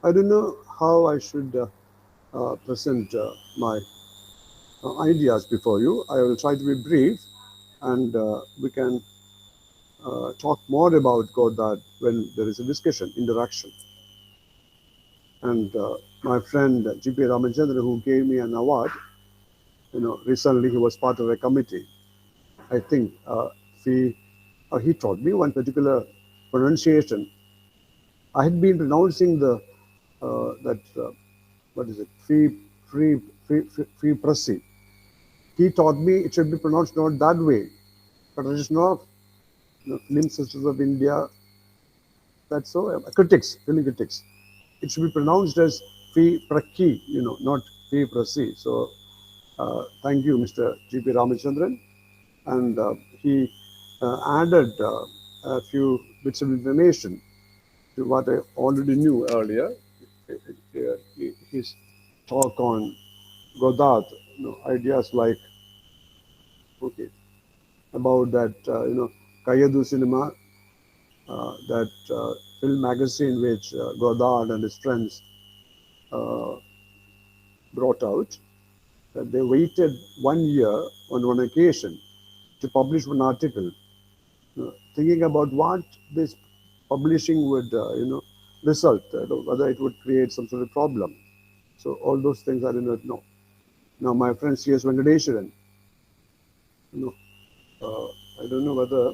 I don't know how I should present my ideas before you. I will try to be brief, and we can talk more about Godard when there is a discussion, interaction. And my friend G.P. Ramachandran, who gave me an award, recently he was part of a committee. I think he taught me one particular pronunciation. I had been pronouncing the that what is it? Free, free pressy. He taught me it should be pronounced not that way, but it is not Film Sisters of India. That's so critics, film critics. It should be pronounced as Fi Praki, not Fi Prasi. So thank you, Mr. G.P. Ramachandran. And he added a few bits of information to what I already knew earlier. His talk on Godard, ideas like, okay, about that, Kayadu cinema, that film magazine which Godard and his friends uh, brought out, that they waited 1 year on one occasion to publish one article, thinking about what this publishing would, result, whether it would create some sort of problem. So all those things I did not know. Now my friend C.S. Venkateswaran, you know, I don't know whether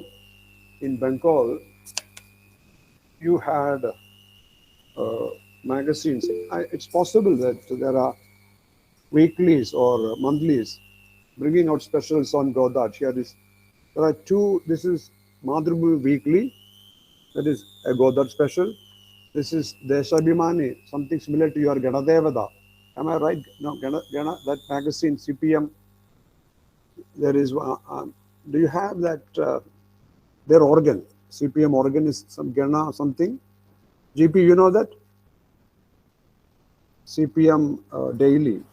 in Bengal you had magazines. It's possible that there are weeklies or monthlies bringing out specials on Godard. There are two. This is Madhubhu Weekly, that is a Godard special. This is Deshabhimani, something similar to your Ganadevada. Am I right? No, that magazine, CPM, there is, do you have that, their organ? CPM organ is some Gana something. GP, you know that? CPM daily.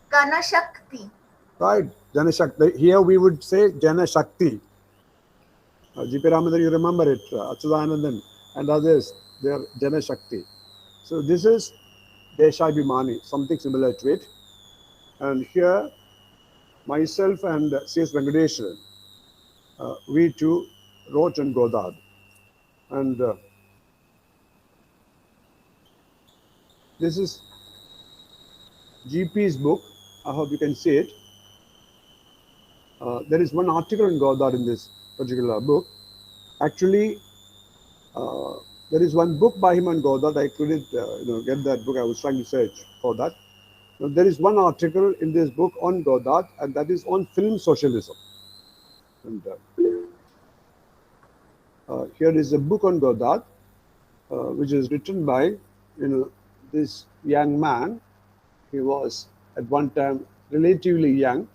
Ganashakti. Right, Janashakti. Here we would say Janashakti. GP Ramadhan, you remember it, Achudanandan and others, they are Janashakti. So this is Deshabhimani, something similar to it. And here, myself and C.S. Venkateswaran, we too wrote on Godard. And this is GP's book. I hope you can see it. There is one article on Godard in this particular book. Actually, there is one book by him on Godard. I couldn't get that book. I was trying to search for that. Now, there is one article in this book on Godard, and that is on film socialism. And here is a book on Godard, which is written by this young man. He was at one time relatively young.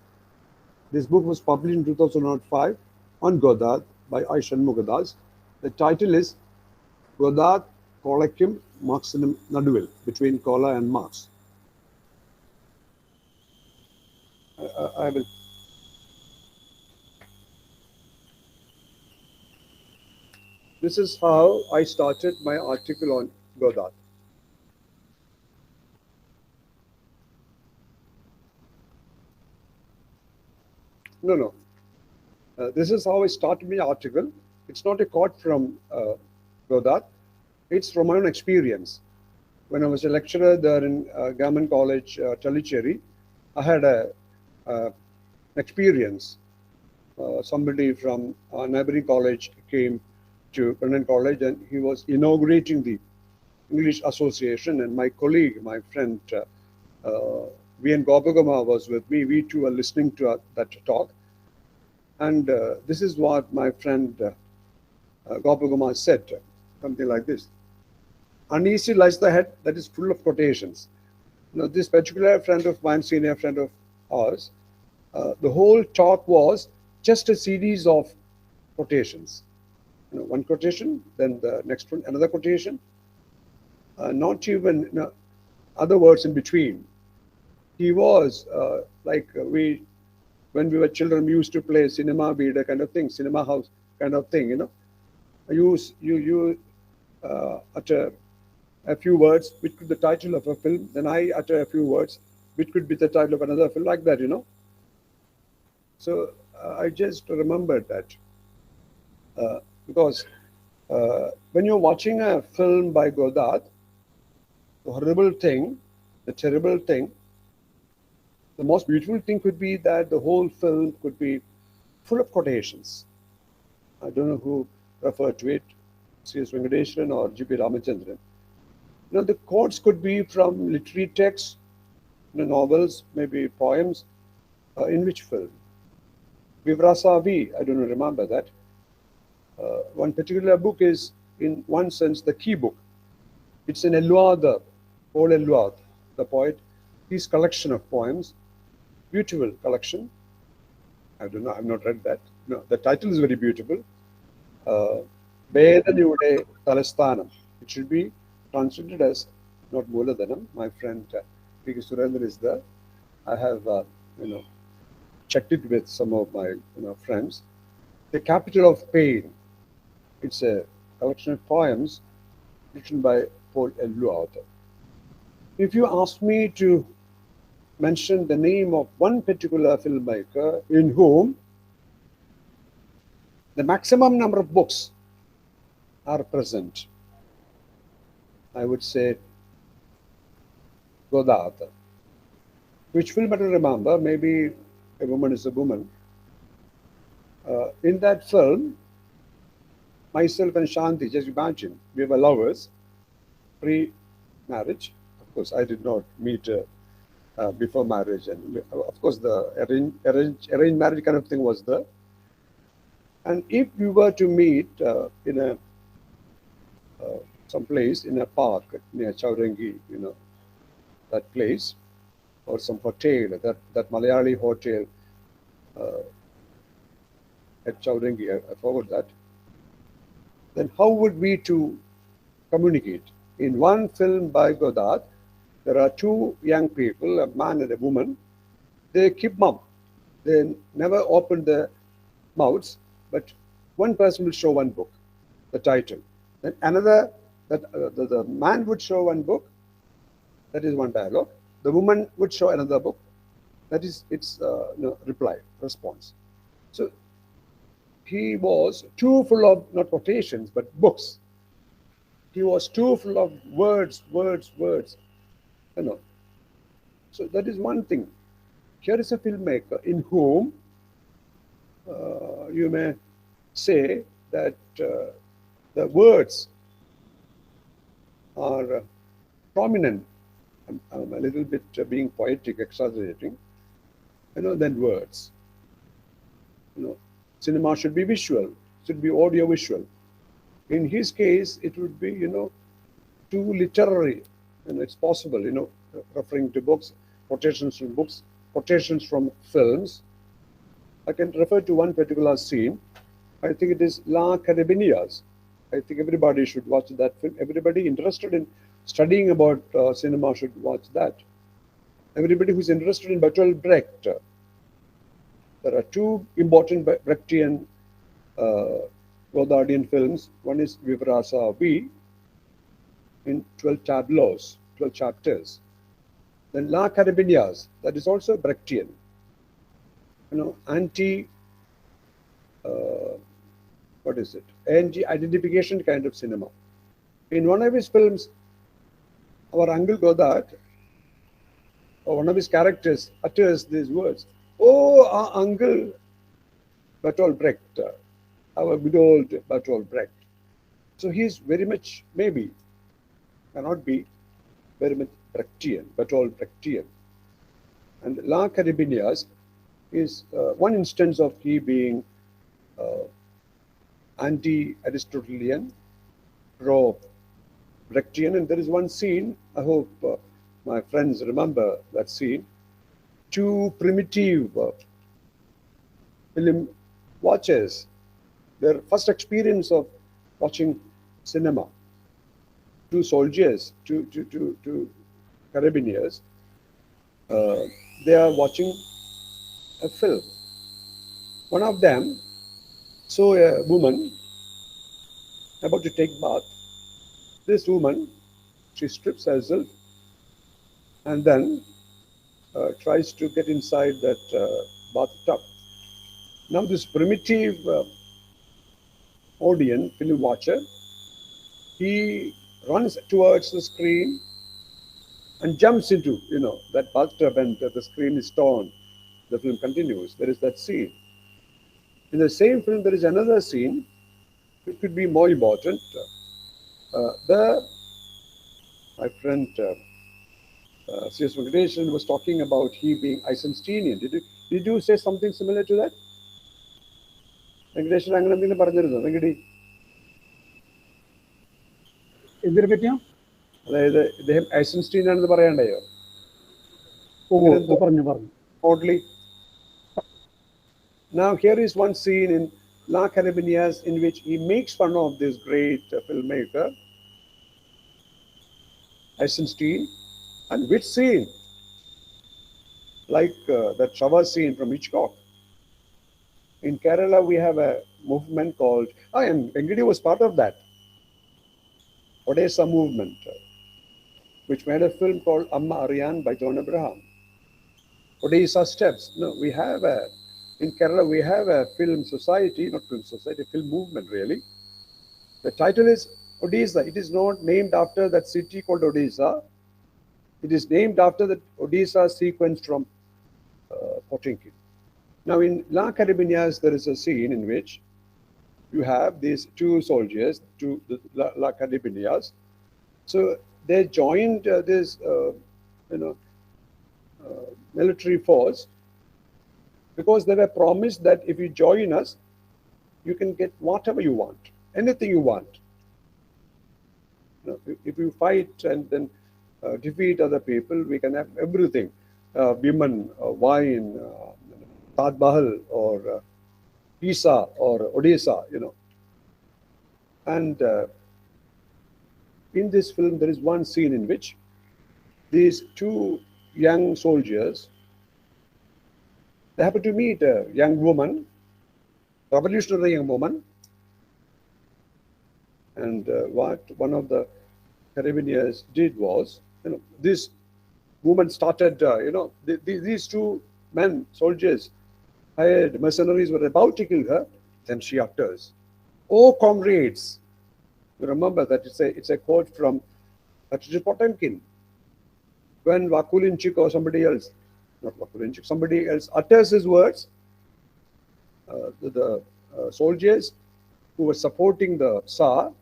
This book was published in 2005 on Godard by I. Shanmughadas. The title is Godard, Kolakkum, Marxinum Naduvil, between Kola and Marx. I will. This is how I started my article on Godard. No. This is how I started my article. It's not a quote from Godard. It's from my own experience. When I was a lecturer there in Government College, Tallicherry, I had an experience. Somebody from a neighboring college came to Brennan College, and he was inaugurating the English Association, and my colleague, my friend, V.N. Gopagama was with me. We two were listening to that talk. And this is what my friend Gopagama said, something like this. Uneasy lies the head that is full of quotations. Now, this particular friend of mine, senior friend of ours, the whole talk was just a series of quotations. One quotation, then the next one, another quotation, not even other words in between. He was like when we were children, we used to play cinema beater kind of thing, cinema house kind of thing, You utter a few words which could be the title of a film, then I utter a few words which could be the title of another film, like that, So I just remembered that because when you're watching a film by Godard, the horrible thing, the terrible thing, the most beautiful thing could be that the whole film could be full of quotations. I don't know who referred to it, C.S. Venkateshwaran or G.P. Ramachandran. The quotes could be from literary texts, novels, maybe poems. In which film? Vivrasa V, I don't remember that. One particular book is, in one sense, the key book. It's an Eluard, Paul Eluard, the poet, his collection of poems, beautiful collection. I don't know, I've not read that. No, the title is very beautiful. Vedanayude Talasthanam. It should be translated as not Mooladhanam. My friend P. Surendra is there. I have, checked it with some of my friends. The Capital of Pain. It's a collection of poems written by Paul Eluard. If you ask me to mention the name of one particular filmmaker in whom the maximum number of books are present, I would say Godard. Which film I don't remember, maybe A Woman is a Woman. In that film, myself and Shanti, just imagine, we were lovers, pre-marriage. Of course, I did not meet before marriage, and of course, the arranged marriage kind of thing was there. And if you were to meet in a some place in a park near Chowrangi, that place, or some hotel, that Malayali hotel at Chowrangi, I forgot that. Then how would we to communicate? In one film by Godard, there are two young people, a man and a woman. They keep mum. They never open their mouths, but one person will show one book, the title. Then another, the man would show one book, that is one dialogue. The woman would show another book, that is its reply, response. So he was too full of, not quotations, but books. He was too full of words. So that is one thing. Here is a filmmaker in whom you may say that the words are prominent. I'm a little bit being poetic, exaggerating, than words. Cinema should be visual, should be audio-visual. In his case, it would be, too literary. It's possible, referring to books, quotations from books, quotations from films. I can refer to one particular scene. I think it is La Carabinias. I think everybody should watch that film. Everybody interested in studying about cinema should watch that. Everybody who's interested in Bertolt Brecht. There are two important Brechtian Godardian films. One is Vivrasa V in 12 tableaus, 12 chapters. Then La Carabinias, that is also Brechtian. What is it? Anti-identification kind of cinema. In one of his films, our uncle Godard, or one of his characters, utters these words, "Oh, our uncle Bertolt Brecht, our good old Bertolt Brecht." So he is very much, maybe, cannot be, very much Brechtian, Bertolt Brechtian. And La Carabinias is one instance of he being anti-Aristotelian, pro-Brechtian. And there is one scene, I hope my friends remember that scene, two primitive film watchers, their first experience of watching cinema, two soldiers, two carabiniers, they are watching a film. One of them saw a woman about to take bath. This woman she strips herself and then tries to get inside that bathtub. Now, this primitive audience, film watcher, he runs towards the screen and jumps into, that bathtub, and the screen is torn. The film continues. There is that scene. In the same film, there is another scene which could be more important. My friend Shanmughadas was talking about he being Eisensteinian. Did you say something similar to that? Venkateswaran അങ്ങനെ എന്തെങ്കിലും പറഞ്ഞിരുന്നോ വെങ്കടി? എന്തിനെ പറ്റിയാ? അതായത് ഇദ്ദേഹം Eisenstein ആണെന്ന് പറയാണ്ടായോ? പറഞ്ഞു. Oddly. Now here is one scene in La Carabinias in which he makes fun of this great filmmaker Eisenstein. And which scene? Like that shower scene from Hitchcock. In Kerala, we have a movement called, and Venkadi was part of that, Odessa movement, which made a film called Amma Ariyan by John Abraham. Odessa Steps. No, in Kerala, we have a film society, not film society, film movement really. The title is Odessa. It is not named after that city called Odessa. It is named after the Odessa sequence from Potemkin. Now, in La Carabinias, there is a scene in which you have these two soldiers, La Carabinias. So they joined this, military force because they were promised that if you join us, you can get whatever you want, anything you want. If you fight and then defeat other people, we can have everything, women, wine, Taj Mahal or Pisa or Odessa, And in this film, there is one scene in which these two young soldiers, they happen to meet a young woman, revolutionary young woman, and what one of the Carabiniers did was, this woman started, these two men, soldiers, hired mercenaries were about to kill her. Then she utters, "Oh, comrades!" You remember that it's a quote from Potemkin. When Vakulinchik or somebody else, not Vakulinchik, somebody else utters his words, the soldiers who were supporting the Tsar,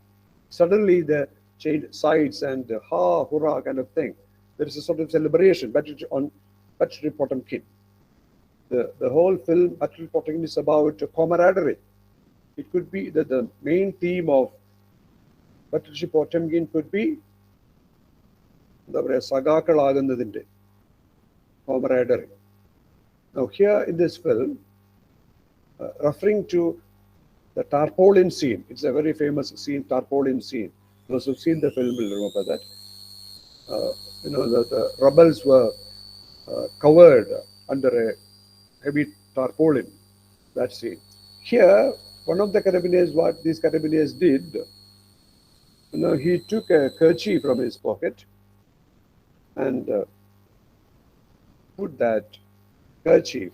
suddenly they changed sides and ha, hurrah kind of thing. There is a sort of celebration, on Battery Potemkin. The whole film, Battery Potemkin, is about camaraderie. It could be that the main theme of Battery Potemkin could be Sagakalagandadinte, camaraderie. Now here in this film, referring to the tarpaulin scene, it's a very famous scene, tarpaulin scene. Those who've seen the film will remember that. The rebels were covered under a heavy tarpaulin, that scene. Here, one of the Carabiniers, what these Carabiniers did, he took a kerchief from his pocket and put that kerchief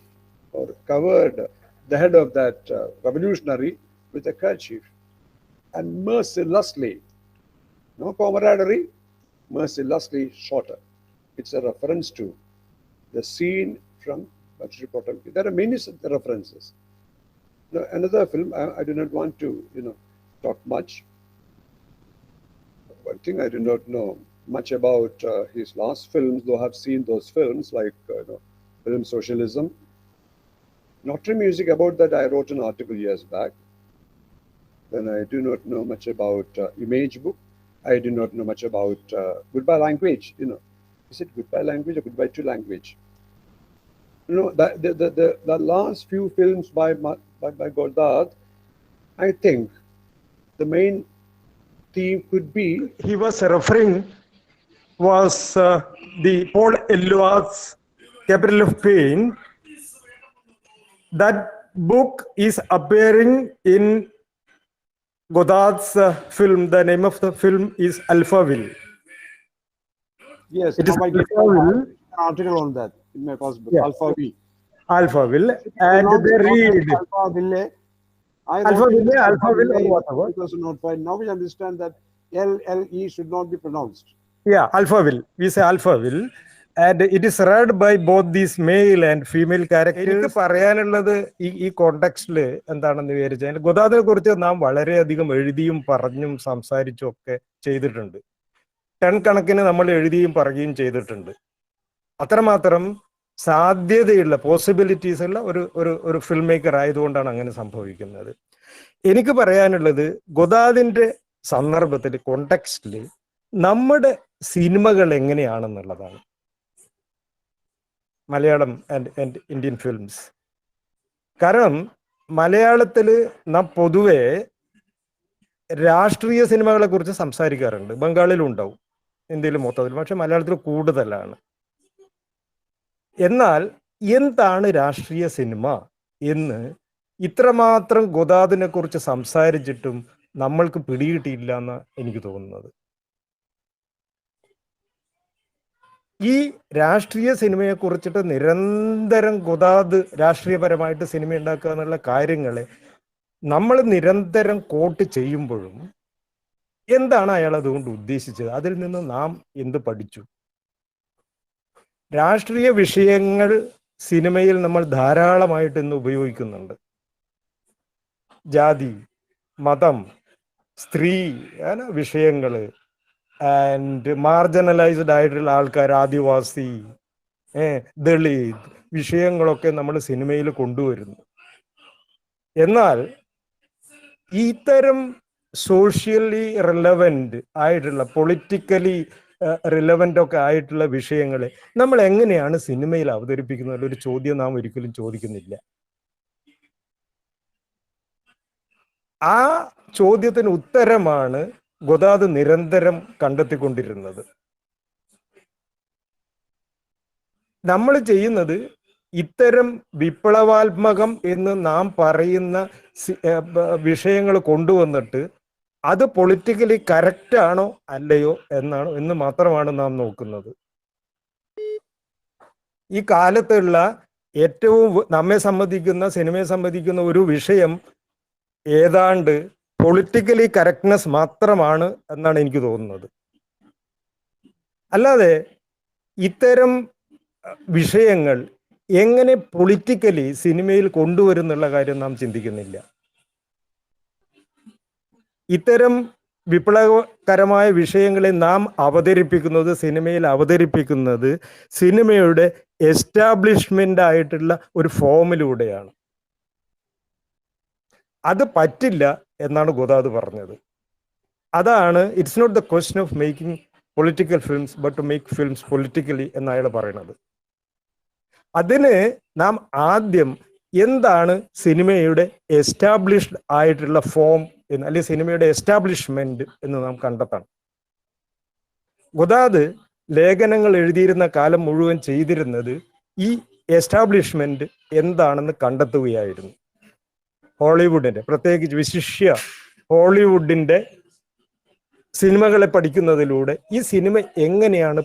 or covered the head of that revolutionary with a kerchief and mercilessly, no camaraderie, mercilessly shot her. It's a reference to the scene from Battery Potemkin. There are many references. Now, another film, I do not want to, talk much. One thing I do not know much about his last films, though I have seen those films like Film Socialism. Notary Music, about that I wrote an article years back. Then I do not know much about Image Book. I do not know much about Goodbye Language. Is it Goodbye Language or Goodbye to Language? The last few films by Godard, I think the main theme could be. He was referring was the Paul Eluard's Capital of Pain. That book is appearing in Godard's film. The name of the film is Alphaville. Yes, It is now I get an article on that in my first book, yeah, Alpha Will. Alpha will, and Not they read Alpha Will. I Alpha wrote it will, as Alpha Alpha will, Will or in whatever. 2005. Now we understand that LLE should not be pronounced. Yeah, Alpha will. We say Alpha will. And it is read by both these male and female characters. എനിക്ക് പറയാനുള്ളത് ഈ കോണ്ടെക്സ്റ്റിൽ എന്താണെന്ന് വിചാരിച്ചാൽ ഗോദാദിനെ കുറിച്ച് നാം വളരെയധികം എഴുതിയും പറഞ്ഞും സംസാരിച്ചും ഒക്കെ ചെയ്തിട്ടുണ്ട്. ടൺ കണക്കിന് നമ്മൾ എഴുതിയും പറയുകയും ചെയ്തിട്ടുണ്ട്. അത്രമാത്രം സാധ്യതയുള്ള പോസിബിലിറ്റീസ് ഉള്ള ഒരു ഫിൽം മേക്കർ ആയതുകൊണ്ടാണ് അങ്ങനെ സംഭവിക്കുന്നത്. എനിക്ക് പറയാനുള്ളത് ഗോദാദിന്റെ സന്ദർഭത്തിൽ കോണ്ടെക്സ്റ്റിൽ നമ്മുടെ സിനിമകൾ എങ്ങനെയാണെന്നുള്ളതാണ്. Malayalam and Indian films. കാരണം മലയാളത്തിൽ നാം പൊതുവെ രാഷ്ട്രീയ സിനിമകളെ കുറിച്ച് സംസാരിക്കാറുണ്ട്. ബംഗാളിലും ഉണ്ടാവും, ഇന്ത്യയിലും മൊത്തത്തിൽ, പക്ഷെ മലയാളത്തിൽ കൂടുതലാണ്. എന്നാൽ എന്താണ് രാഷ്ട്രീയ സിനിമ എന്ന് ഇത്രമാത്രം ഗോദാദിനെ കുറിച്ച് സംസാരിച്ചിട്ടും നമ്മൾക്ക് പിടികിട്ടിയില്ല എന്നാണ് എനിക്ക് തോന്നുന്നത്. ഈ രാഷ്ട്രീയ സിനിമയെ കുറിച്ചിട്ട് നിരന്തരം ഗോദാദ് രാഷ്ട്രീയപരമായിട്ട് സിനിമ ഉണ്ടാക്കുക എന്നുള്ള കാര്യങ്ങളെ നമ്മൾ നിരന്തരം കോട്ട് ചെയ്യുമ്പോഴും എന്താണ് അയാൾ അതുകൊണ്ട് ഉദ്ദേശിച്ചത്, അതിൽ നിന്ന് നാം എന്ത് പഠിച്ചു? രാഷ്ട്രീയ വിഷയങ്ങൾ സിനിമയിൽ നമ്മൾ ധാരാളമായിട്ട് ഇന്ന് ഉപയോഗിക്കുന്നുണ്ട്. ജാതി, മതം, സ്ത്രീ വിഷയങ്ങൾ, ആൻഡ് മാർജിനലൈസ്ഡ് ആയിട്ടുള്ള ആൾക്കാർ, ആദിവാസി, ദളിത് വിഷയങ്ങളൊക്കെ നമ്മൾ സിനിമയിൽ കൊണ്ടുവരുന്നു. എന്നാൽ ഇത്തരം സോഷ്യലി റിലവൻ്റ് ആയിട്ടുള്ള, പൊളിറ്റിക്കലി റിലവൻ്റ് ഒക്കെ ആയിട്ടുള്ള വിഷയങ്ങളെ നമ്മൾ എങ്ങനെയാണ് സിനിമയിൽ അവതരിപ്പിക്കുന്നത് ഒരു ചോദ്യം നാം ഒരിക്കലും ചോദിക്കുന്നില്ല. ആ ചോദ്യത്തിന് ഉത്തരമാണ് ഗോദാദ് നിരന്തരം കണ്ടെത്തിക്കൊണ്ടിരുന്നത്. നമ്മൾ ചെയ്യുന്നത് ഇത്തരം വിപ്ലവാത്മകം എന്ന് നാം പറയുന്ന വിഷയങ്ങൾ കൊണ്ടുവന്നിട്ട് അത് പൊളിറ്റിക്കലി കറക്റ്റ് ആണോ അല്ലയോ എന്ന് മാത്രമാണ് നാം നോക്കുന്നത്. ഈ കാലത്തുള്ള ഏറ്റവും നമ്മെ സംബന്ധിക്കുന്ന, സിനിമയെ സംബന്ധിക്കുന്ന ഒരു വിഷയം ഏതാണ്ട് പൊളിറ്റിക്കലി കറക്റ്റ്നെസ് മാത്രമാണ് എന്നാണ് എനിക്ക് തോന്നുന്നത്. അല്ലാതെ ഇത്തരം വിഷയങ്ങൾ എങ്ങനെ പൊളിറ്റിക്കലി സിനിമയിൽ കൊണ്ടുവരുന്നുള്ള കാര്യം നാം ചിന്തിക്കുന്നില്ല. ഇത്തരം വിപ്ലവകരമായ വിഷയങ്ങളെ നാം അവതരിപ്പിക്കുന്നത്, സിനിമയിൽ അവതരിപ്പിക്കുന്നത് സിനിമയുടെ എസ്റ്റാബ്ലിഷ്മെന്റ് ആയിട്ടുള്ള ഒരു ഫോമിലൂടെയാണ്. അത് പറ്റില്ല എന്നാണ് ഗോദാദ് പറഞ്ഞത്. അതാണ് it's not the question of making political films but to make films politically എന്നയാൾ പറയുന്നത്. അതിന് നാം ആദ്യം എന്താണ് സിനിമയുടെ എസ്റ്റാബ്ലിഷ്ഡ് ആയിട്ടുള്ള ഫോം എന്ന്, അല്ലെങ്കിൽ സിനിമയുടെ എസ്റ്റാബ്ലിഷ്മെന്റ് എന്ന് നാം കണ്ടെത്തണം. ഗോദാദ് ലേഖനങ്ങൾ എഴുതിയിരുന്ന കാലം മുഴുവൻ ചെയ്തിരുന്നത് ഈ എസ്റ്റാബ്ലിഷ്മെന്റ് എന്താണെന്ന് കണ്ടെത്തുകയായിരുന്നു. ഹോളിവുഡിന്റെ, പ്രത്യേകിച്ച് വിശിഷ്യ ഹോളിവുഡിന്റെ സിനിമകളെ പഠിക്കുന്നതിലൂടെ ഈ സിനിമ എങ്ങനെയാണ്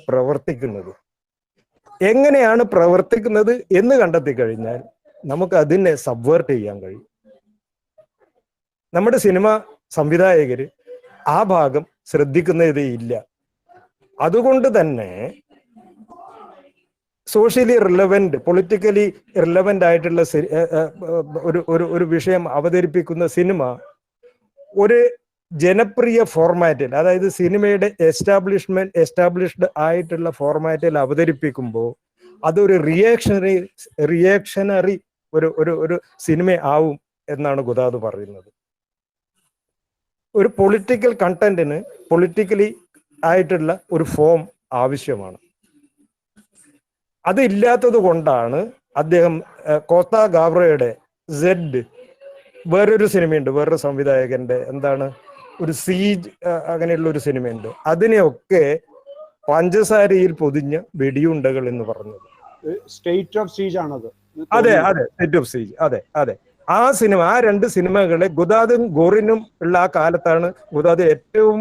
പ്രവർത്തിക്കുന്നത് എന്ന് കണ്ടെത്തി കഴിഞ്ഞാൽ നമുക്ക് അതിനെ സബ്വേർട്ട് ചെയ്യാൻ കഴിയും. നമ്മുടെ സിനിമ സംവിധായകര് ആ ഭാഗം ശ്രദ്ധിക്കുന്നതേ ഇല്ല. അതുകൊണ്ട് തന്നെ സോഷ്യലി റിലവൻ്റ്, പൊളിറ്റിക്കലി റിലവൻ്റ് ആയിട്ടുള്ള ഒരു വിഷയം അവതരിപ്പിക്കുന്ന സിനിമ ഒരു ജനപ്രിയ ഫോർമാറ്റിൽ, അതായത് സിനിമയുടെ എസ്റ്റാബ്ലിഷ്ഡ് ആയിട്ടുള്ള ഫോർമാറ്റിൽ അവതരിപ്പിക്കുമ്പോൾ അതൊരു റിയാക്ഷണറി ഒരു സിനിമ ആവും എന്നാണ് ഗോദാദ് പറയുന്നത്. ഒരു പൊളിറ്റിക്കൽ കണ്ടന്റിന് പൊളിറ്റിക്കലി ആയിട്ടുള്ള ഒരു ഫോം ആവശ്യമാണ്. അതില്ലാത്തത് കൊണ്ടാണ് അദ്ദേഹം കോത്ത ഗാബ്രയുടെ സെഡ്, വേറൊരു സിനിമയുണ്ട്, വേറൊരു സംവിധായകന്റെ, എന്താണ്, ഒരു സീജ്, അങ്ങനെയുള്ള ഒരു സിനിമയുണ്ട്, അതിനെയൊക്കെ പഞ്ചസാരയിൽ പൊതിഞ്ഞ വെടിയുണ്ടകൾ എന്ന് പറഞ്ഞത്. സ്റ്റേറ്റ് ഓഫ് സീജ് ആണത്. അതെ, സ്റ്റേറ്റ് ഓഫ് സീജ്. അതെ. ആ സിനിമ, ആ രണ്ട് സിനിമകളെ ഗോദാദും ഗോറിനും ഉള്ള ആ കാലത്താണ് ഗോദാദ് ഏറ്റവും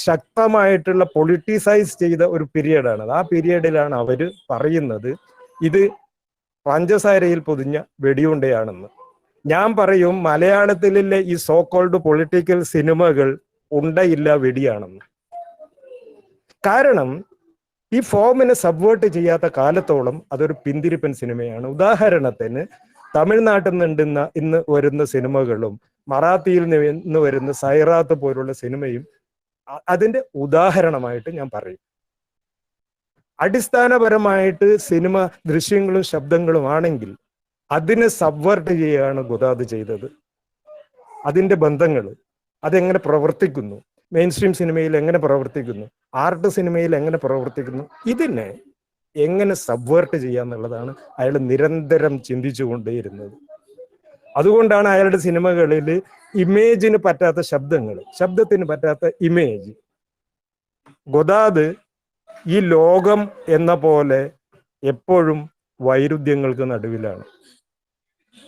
ശക്തമായിട്ടുള്ള പൊളിറ്റിസൈസ് ചെയ്ത ഒരു പീരിയഡാണ്. ആ പീരിയഡിലാണ് അവർ പറയുന്നത് ഇത് പഞ്ചസാരയിൽ പൊതിഞ്ഞ വെടിയുണ്ടയാണെന്ന്. ഞാൻ പറയും മലയാളത്തിലെ ഈ സോ കോൾഡ് പൊളിറ്റിക്കൽ സിനിമകൾ ഉണ്ടയില്ല വെടിയാണെന്ന്. കാരണം ഈ ഫോമിനെ സബ്വേർട്ട് ചെയ്യാത്ത കാലത്തോളം അതൊരു പിന്തിരിപ്പൻ സിനിമയാണ്. ഉദാഹരണത്തിന് തമിഴ്നാട്ടിൽ നിന്ന് ഇന്ന് വരുന്ന സിനിമകളും മറാത്തിയിൽ നിന്ന് വരുന്ന സൈറാത്ത് പോലുള്ള സിനിമയും അതിന്റെ ഉദാഹരണമായിട്ട് ഞാൻ പറയും. അടിസ്ഥാനപരമായിട്ട് സിനിമ ദൃശ്യങ്ങളും ശബ്ദങ്ങളും ആണെങ്കിൽ അതിനെ സബ്വേർട്ട് ചെയ്യുകയാണ് ഗുദാദ് ചെയ്തത്. അതിന്റെ ബന്ധങ്ങൾ അതെങ്ങനെ പ്രവർത്തിക്കുന്നു, മെയിൻ സ്ട്രീം സിനിമയിൽ എങ്ങനെ പ്രവർത്തിക്കുന്നു, ആർട്ട് സിനിമയിൽ എങ്ങനെ പ്രവർത്തിക്കുന്നു, ഇതിനെ എങ്ങനെ സബ്വേർട്ട് ചെയ്യാന്നുള്ളതാണ് അയാൾ നിരന്തരം ചിന്തിച്ചുകൊണ്ടേയിരുന്നത്. അതുകൊണ്ടാണ് അയാളുടെ സിനിമകളിൽ ഇമേജിന് പറ്റാത്ത ശബ്ദങ്ങൾ, ശബ്ദത്തിന് പറ്റാത്ത ഇമേജ്. ഗുദാദ് ഈ ലോകം എന്ന പോലെ എപ്പോഴും വൈരുദ്ധ്യങ്ങൾക്ക് നടുവിലാണ്.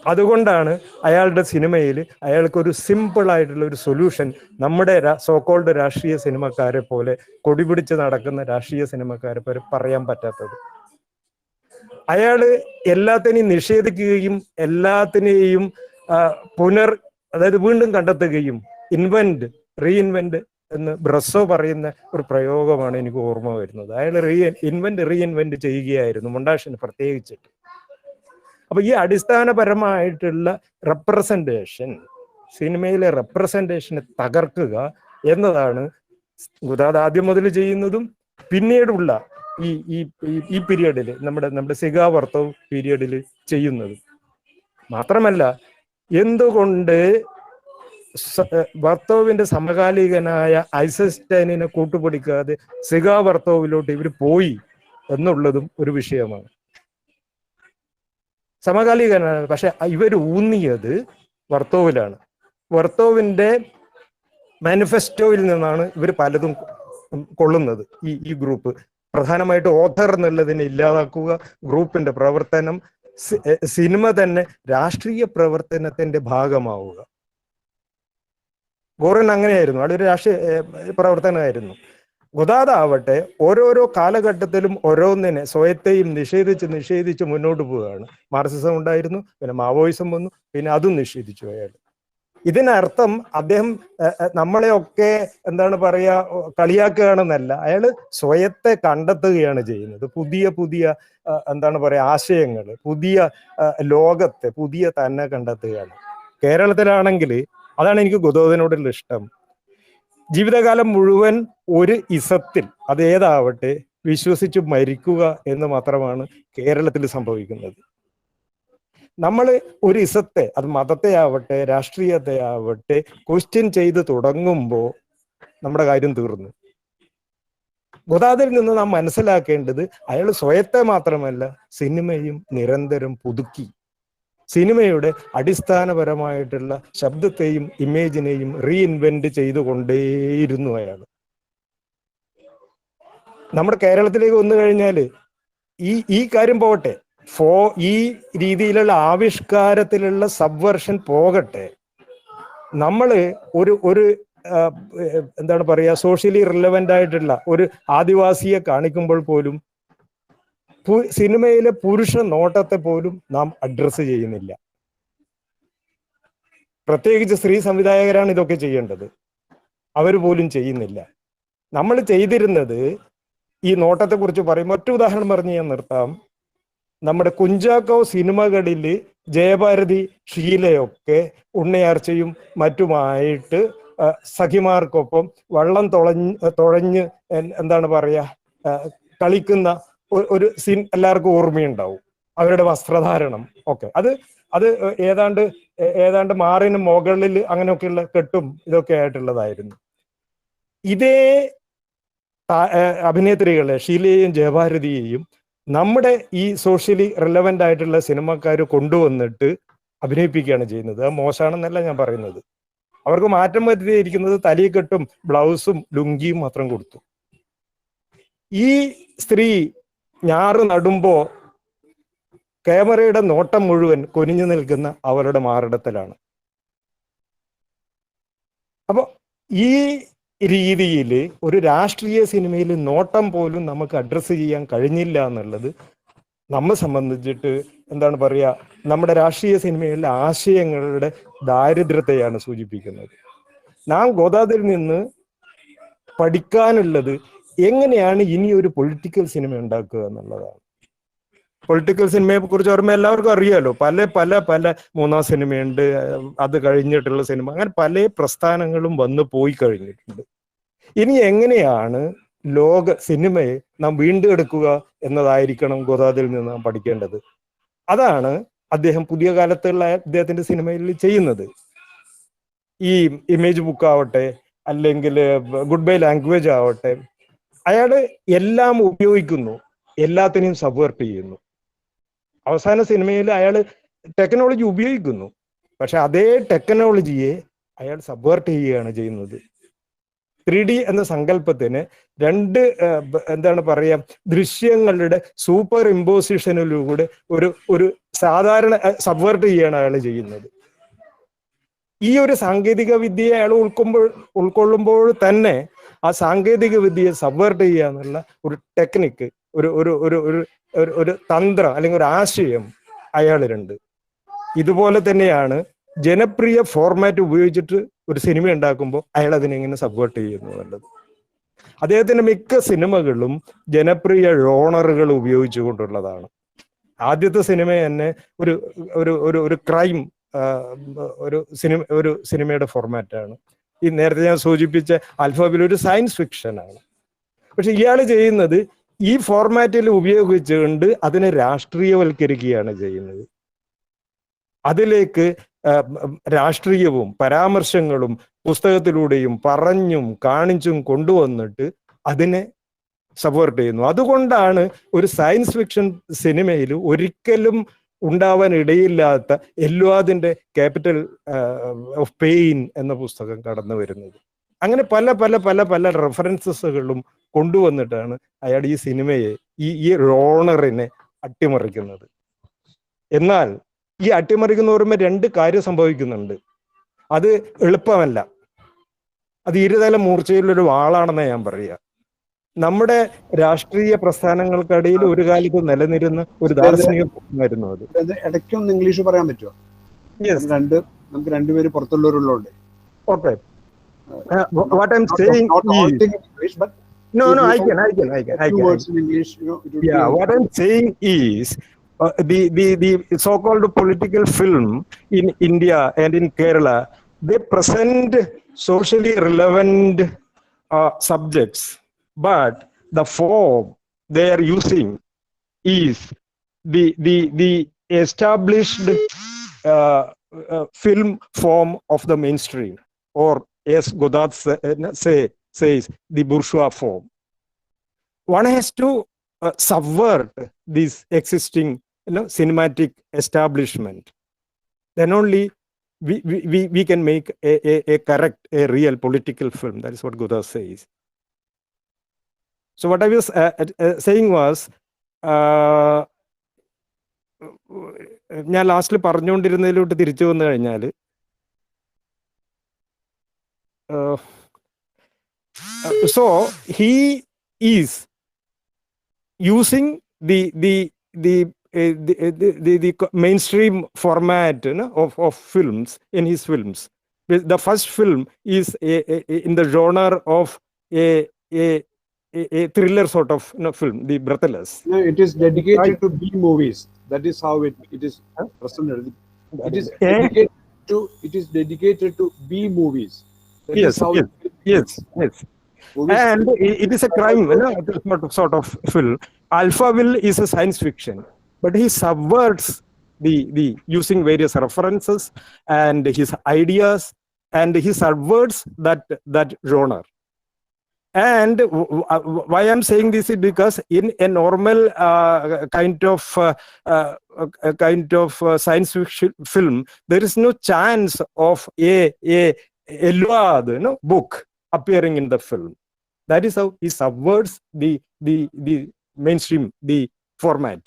അതുകൊണ്ടാണ് അയാളുടെ സിനിമയിൽ അയാൾക്കൊരു സിമ്പിൾ ആയിട്ടുള്ള ഒരു സൊല്യൂഷൻ നമ്മുടെ സോക്കോൾഡ് രാഷ്ട്രീയ സിനിമക്കാരെ പോലെ കൊടിപിടിച്ച് നടക്കുന്ന രാഷ്ട്രീയ സിനിമക്കാരെ പോലെ പറയാൻ പറ്റാത്തത്. അയാള് എല്ലാത്തിനെയും നിഷേധിക്കുകയും എല്ലാത്തിനെയും അതായത് വീണ്ടും കണ്ടെത്തുകയും ഇൻവെന്റ് റീഇൻവെന്റ് എന്ന് ബ്രസോ പറയുന്ന ഒരു പ്രയോഗമാണ് എനിക്ക് ഓർമ്മ വരുന്നത്. അയാൾ റീഇൻവെന്റ് ചെയ്യുകയായിരുന്നു, മൊണ്ടാഷിന് പ്രത്യേകിച്ചിട്ട്. അപ്പൊ ഈ അടിസ്ഥാനപരമായിട്ടുള്ള റെപ്രസെന്റേഷൻ, സിനിമയിലെ റെപ്രസെന്റേഷനെ തകർക്കുക എന്നതാണ് ഗുദാദ് ആദ്യം മുതൽ ചെയ്യുന്നതും പിന്നീടുള്ള ഈ പീരിയഡിൽ നമ്മുടെ സിഗാ വർത്തവ് പീരിയഡിൽ ചെയ്യുന്നതും. മാത്രമല്ല, എന്തുകൊണ്ട് വർത്തോവിന്റെ സമകാലികനായ ഐസൻസ്റ്റൈനിനെ കൂട്ടുപിടിക്കാതെ സിഗാ വർത്തോവിലോട്ട് ഇവർ പോയി എന്നുള്ളതും ഒരു വിഷയമാണ്. സമകാലികനാണ്, പക്ഷെ ഇവർ ഊന്നിയത് വർത്തോവിലാണ്. വർത്തോവിന്റെ മാനിഫെസ്റ്റോയിൽ നിന്നാണ് ഇവർ പലതും കൊള്ളുന്നത്. ഈ ഗ്രൂപ്പ് പ്രധാനമായിട്ട് ഓഥർ എന്നുള്ളതിനെ ഇല്ലാതാക്കുക, ഗ്രൂപ്പിന്റെ പ്രവർത്തനം, സിനിമ തന്നെ രാഷ്ട്രീയ പ്രവർത്തനത്തിന്റെ ഭാഗമാവുക. ഗോറൻ അങ്ങനെയായിരുന്നു, അവിടെ ഒരു രാഷ്ട്രീയ പ്രവർത്തനമായിരുന്നു. ഗുദാദ് ആവട്ടെ ഓരോരോ കാലഘട്ടത്തിലും ഓരോന്നിനെ സ്വയത്തെയും നിഷേധിച്ച് മുന്നോട്ട് പോവുകയാണ്. മാർക്സിസം ഉണ്ടായിരുന്നു, പിന്നെ മാവോയിസം വന്നു, പിന്നെ അതും നിഷേധിച്ചു അയാൾ. ഇതിനർത്ഥം അദ്ദേഹം നമ്മളെയൊക്കെ കളിയാക്കുകയാണെന്നല്ല, അയാള് സ്വയത്തെ കണ്ടെത്തുകയാണ് ചെയ്യുന്നത്. പുതിയ ആശയങ്ങൾ, പുതിയ ലോകത്തെ, പുതിയ തന്നെ കണ്ടെത്തുകയാണ്. കേരളത്തിലാണെങ്കിൽ അതാണ് എനിക്ക് ഗുദാദിനോടുള്ള ഇഷ്ടം. ജീവിതകാലം മുഴുവൻ ഒരു ഇസത്തിൽ, അത് ഏതാവട്ടെ, വിശ്വസിച്ച് മരിക്കുക എന്ന് മാത്രമാണ് കേരളത്തിൽ സംഭവിക്കുന്നത്. നമ്മൾ ഒരു ഇസത്തെ, അത് മതത്തെ ആവട്ടെ രാഷ്ട്രീയത്തെ ആവട്ടെ, ക്വസ്റ്റ്യൻ ചെയ്ത് തുടങ്ങുമ്പോൾ നമ്മുടെ കാര്യം തീർന്നു. ഗുദാദിൽ നിന്ന് നാം മനസ്സിലാക്കേണ്ടത് അയാൾ സ്വയത്തെ മാത്രമല്ല സിനിമയും നിരന്തരം പുതുക്കി. സിനിമയുടെ അടിസ്ഥാനപരമായിട്ടുള്ള ശബ്ദത്തെയും ഇമേജിനെയും റീഇൻവെന്റ് ചെയ്തുകൊണ്ടേയിരുന്നു അയാൾ. നമ്മുടെ കേരളത്തിലേക്ക് വന്നു കഴിഞ്ഞാൽ ഈ കാര്യം പോകട്ടെ, ഈ രീതിയിലുള്ള ആവിഷ്കാരത്തിലുള്ള സബ്വേർഷൻ പോകട്ടെ, നമ്മള് ഒരു സോഷ്യലി റിലവൻ്റ് ആയിട്ടുള്ള ഒരു ആദിവാസിയെ കാണിക്കുമ്പോൾ പോലും സിനിമയിലെ പുരുഷ നോട്ടത്തെ പോലും നാം അഡ്രസ്സ് ചെയ്യുന്നില്ല. പ്രത്യേകിച്ച് സ്ത്രീ സംവിധായകരാണ് ഇതൊക്കെ ചെയ്യേണ്ടത്, അവർ പോലും ചെയ്യുന്നില്ല. നമ്മൾ ചെയ്തിരുന്നത്, ഈ നോട്ടത്തെ കുറിച്ച് പറയും, മറ്റു ഉദാഹരണം പറഞ്ഞ് ഞാൻ നിർത്താം. നമ്മുടെ കുഞ്ചാക്കോ സിനിമകളിൽ ജയഭാരതി ഷീലയൊക്കെ ഉണ്ണയാർച്ചയും മറ്റുമായിട്ട് സഖിമാർക്കൊപ്പം വള്ളം തുഴഞ്ഞ് കളിക്കുന്ന ഒരു സീൻ എല്ലാവർക്കും ഓർമ്മയുണ്ടാവും. അവരുടെ വസ്ത്രധാരണം ഒക്കെ അത് ഏതാണ്ട് മാറിന് മുകളിൽ അങ്ങനെയൊക്കെയുള്ള കെട്ടും ഇതൊക്കെ ആയിട്ടുള്ളതായിരുന്നു. ഇതേ അഭിനേത്രികളെ, ഷീലയെയും ജയഭാരതിയെയും നമ്മുടെ ഈ സോഷ്യലി റിലവൻ്റ് ആയിട്ടുള്ള സിനിമക്കാർ കൊണ്ടുവന്നിട്ട് അഭിനയിപ്പിക്കുകയാണ് ചെയ്യുന്നത്. അത് മോശമാണെന്നല്ല ഞാൻ പറയുന്നത്. അവർക്ക് മാറ്റം വരുത്തിയിരിക്കുന്നത് തലീക്കെട്ടും ബ്ലൗസും ലുങ്കിയും മാത്രം കൊടുത്തു. ഈ സ്ത്രീ ഞാറ് നടുമ്പോ ക്യാമറയുടെ നോട്ടം മുഴുവൻ കുനിഞ്ഞു നിൽക്കുന്ന അവരുടെ മാറിടത്തിലാണ്. അപ്പൊ ഈ രീതിയിൽ ഒരു രാഷ്ട്രീയ സിനിമയിൽ നോട്ടം പോലും നമുക്ക് അഡ്രസ്സ് ചെയ്യാൻ കഴിഞ്ഞില്ല എന്നുള്ളത് നമ്മെ സംബന്ധിച്ചിട്ട് എന്താണ് പറയുക, നമ്മുടെ രാഷ്ട്രീയ സിനിമയിലെ ആശയങ്ങളുടെ ദാരിദ്ര്യത്തെയാണ് സൂചിപ്പിക്കുന്നത്. നാം ഗോദാദിൽ നിന്ന് പഠിക്കാനുള്ളത് എങ്ങനെയാണ് ഇനി ഒരു പൊളിറ്റിക്കൽ സിനിമ ഉണ്ടാക്കുക എന്നുള്ളതാണ്. പൊളിറ്റിക്കൽ സിനിമയെ കുറിച്ച് ഓർമ്മ എല്ലാവർക്കും അറിയാലോ. പല പല പല മൂന്നാം സിനിമയുണ്ട്, അത് കഴിഞ്ഞിട്ടുള്ള സിനിമ, അങ്ങനെ പല പ്രസ്ഥാനങ്ങളും വന്നു പോയി കഴിഞ്ഞിട്ടുണ്ട്. ഇനി എങ്ങനെയാണ് ലോക സിനിമയെ നാം വീണ്ടും എടുക്കുക എന്നതായിരിക്കണം ഗോദാദിൽ നിന്ന് നാം പഠിക്കേണ്ടത്. അതാണ് അദ്ദേഹം പുതിയ കാലത്തുള്ള അദ്ദേഹത്തിന്റെ സിനിമയിൽ ചെയ്യുന്നത്. ഈ ഇമേജ് ബുക്ക് ആവട്ടെ, അല്ലെങ്കിൽ ഗുഡ് ബൈ ലാംഗ്വേജ് ആവട്ടെ, അയാള് എല്ലാം ഉപയോഗിക്കുന്നു, എല്ലാത്തിനെയും സബ്വേർട്ട് ചെയ്യുന്നു. അവസാന സിനിമയിൽ അയാൾ ടെക്നോളജി ഉപയോഗിക്കുന്നു, പക്ഷെ അതേ ടെക്നോളജിയെ അയാൾ സബ്വേർട്ട് ചെയ്യുകയാണ് ചെയ്യുന്നത്. 3D എന്ന സങ്കല്പത്തിന് രണ്ട് എന്താണ് പറയാ, ദൃശ്യങ്ങളുടെ സൂപ്പർ ഇമ്പോസിഷനിലൂടെ ഒരു സാധാരണ സബ്വേർട്ട് ചെയ്യുകയാണ് അയാൾ ചെയ്യുന്നത്. ഈ ഒരു സാങ്കേതിക വിദ്യയെ അയാൾ ഉൾക്കൊള്ളുമ്പോൾ തന്നെ ആ സാങ്കേതിക വിദ്യയെ സബ്വേർട്ട് ചെയ്യുക എന്നുള്ള ഒരു ടെക്നിക്ക്, ഒരു തന്ത്രം അല്ലെങ്കിൽ ഒരു ആശയം അയാളിലുണ്ട്. ഇതുപോലെ തന്നെയാണ് ജനപ്രിയ ഫോർമാറ്റ് ഉപയോഗിച്ചിട്ട് ഒരു സിനിമ ഉണ്ടാക്കുമ്പോൾ അയാൾ അതിനെങ്ങനെ സബ്വേർട്ട് ചെയ്യുന്നു എന്നുള്ളത്. അദ്ദേഹത്തിന്റെ മിക്ക സിനിമകളും ജനപ്രിയ ജോണറുകൾ ഉപയോഗിച്ചുകൊണ്ടുള്ളതാണ്. ആദ്യത്തെ സിനിമ തന്നെ ഒരു ക്രൈം ഒരു സിനിമയുടെ ഫോർമാറ്റാണ്. ഈ നേരത്തെ ഞാൻ സൂചിപ്പിച്ച ആൽഫബിൽ ഒരു സയൻസ് ഫിക്ഷൻ ആണ്. പക്ഷെ ഇയാൾ ചെയ്യുന്നത് ഈ ഫോർമാറ്റിൽ ഉപയോഗിച്ചുകൊണ്ട് അതിനെ രാഷ്ട്രീയവൽക്കരിക്കുകയാണ് ചെയ്യുന്നത്. അതിലേക്ക് രാഷ്ട്രീയവും പരാമർശങ്ങളും പുസ്തകത്തിലൂടെയും പറഞ്ഞും കാണിച്ചും കൊണ്ടുവന്നിട്ട് അതിനെ സപ്പോർട്ട് ചെയ്യുന്നു. അതുകൊണ്ടാണ് ഒരു സയൻസ് ഫിക്ഷൻ സിനിമയിൽ ഒരിക്കലും ഉണ്ടാവാൻ ഇടയില്ലാത്ത എല്ലുവാദിന്റെ ക്യാപിറ്റൽ ഓഫ് പെയിൻ എന്ന പുസ്തകം കടന്നു വരുന്നത്. അങ്ങനെ പല പല പല പല റെഫറൻസസുകളും കൊണ്ടുവന്നിട്ടാണ് അയാൾ ഈ സിനിമയെ ഈ റോണറിനെ അട്ടിമറിക്കുന്നത്. എന്നാൽ ഈ അട്ടിമറിക്കുന്ന രണ്ട് കാര്യം സംഭവിക്കുന്നുണ്ട്. അത് എളുപ്പമല്ല, അത് ഇരുതല മൂർച്ചയിലൊരു വാളാണെന്ന് ഞാൻ പറയുക. നമ്മുടെ രാഷ്ട്രീയ പ്രസ്ഥാനങ്ങൾക്കിടയിൽ ഒരു കാലത്ത് നിലനിരുന്ന ഒരു ദാർശനികമായിരുന്നു അത്. ഇടയ്ക്കൊന്ന് ഇംഗ്ലീഷ് പറയാൻ പറ്റുമോ? നമുക്ക് രണ്ടുപേര് പുറത്തുള്ളവരുള്ളതുകൊണ്ട്. Okay, what I'm saying is, no, I can. Words in English, yeah, what I'm saying is, the so-called political film in India and in Kerala, they present socially relevant subjects, but the form they are using is the established film form of the mainstream, or as Godard says, the bourgeois form. One has to subvert this existing cinematic establishment. Then only we can make a correct, a real political film. That is what Godard says. So what I was saying was, ഞാൻ ലാസ്റ്റിൽ പറഞ്ഞുകൊണ്ടിരുന്നതിലോട്ട് തിരിച്ചു വന്നു കഴിഞ്ഞാൽ, so he is using the mainstream format of films in his films. The first film is in the genre of a thriller sort of film, The Breathless. No, it is dedicated to B movies. That is how it is presented. It is dedicated to B movies. Yes. And it is a crime, sort of film. Alphaville is a science fiction, but he subverts the using various references and his ideas, and he subverts that genre. And why I'm saying this is because in a normal kind of science fiction film, there is no chance of a Eluad book appearing in the film. That is how he subverts the mainstream, the format.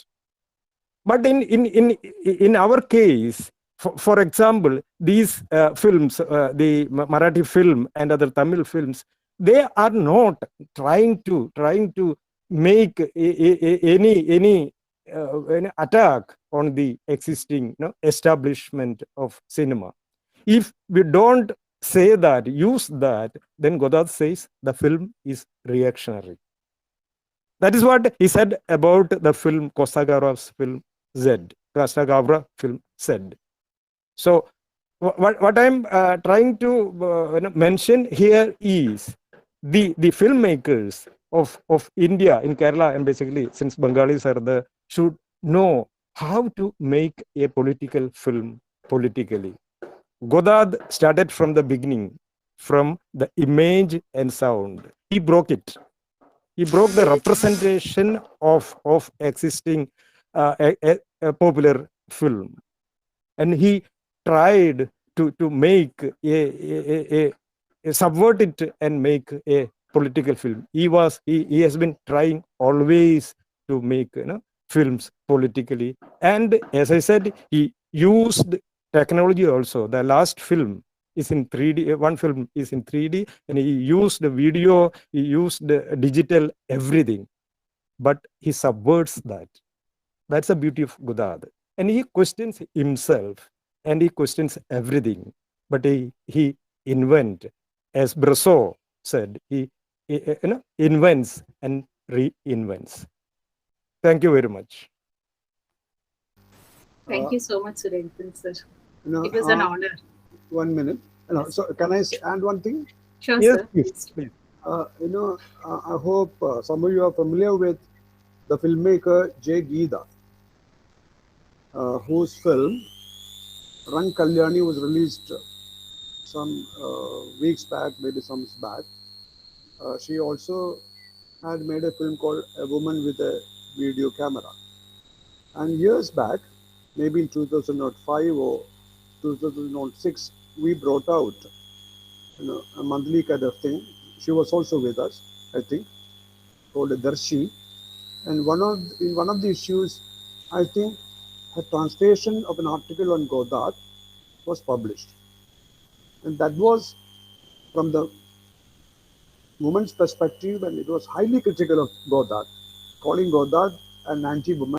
But in our case, for example, these films, the Marathi film and other Tamil films, they are not trying to make any attack on the existing establishment of cinema. If we don't say that, use that, then Godard says the film is reactionary. That is what he said about the film Kostagavra's film Kostagavra film Z. So what I'm trying to mention here is the filmmakers of India in Kerala, and basically since Bengalis are there, should know how to make a political film politically. Godard started from the beginning, from the image and sound. He broke it. He broke the representation of existing a popular film, and he tried to make a subvert it and make a political film. He has been trying always to make films politically, and as I said, he used technology also. The last film is in 3D. One film is in 3D, and he used the video, he used the digital, everything, but he subverts that. That's the beauty of Godard. And he questions himself and he questions everything. But he invents, as Bressot said, he invents and reinvents. Thank you very much. Thank you so much, Surendran sir. You know, It was an honor. 1 minute. So can I add one thing? Sure, Yes, sir. please. I hope some of you are familiar with the filmmaker J. Geetha, whose film Rang Kalyani was released some weeks back, maybe some months back. She also had made a film called A Woman with a Video Camera. And years back, maybe in 2005 or 2006, we brought out a monthly kind of thing. She was also with us, I think, called Darshi. And in one of the issues, I think her translation of an article on Godard was published. And that was from the woman's perspective, and it was highly critical of Godard, calling Godard an anti-woman.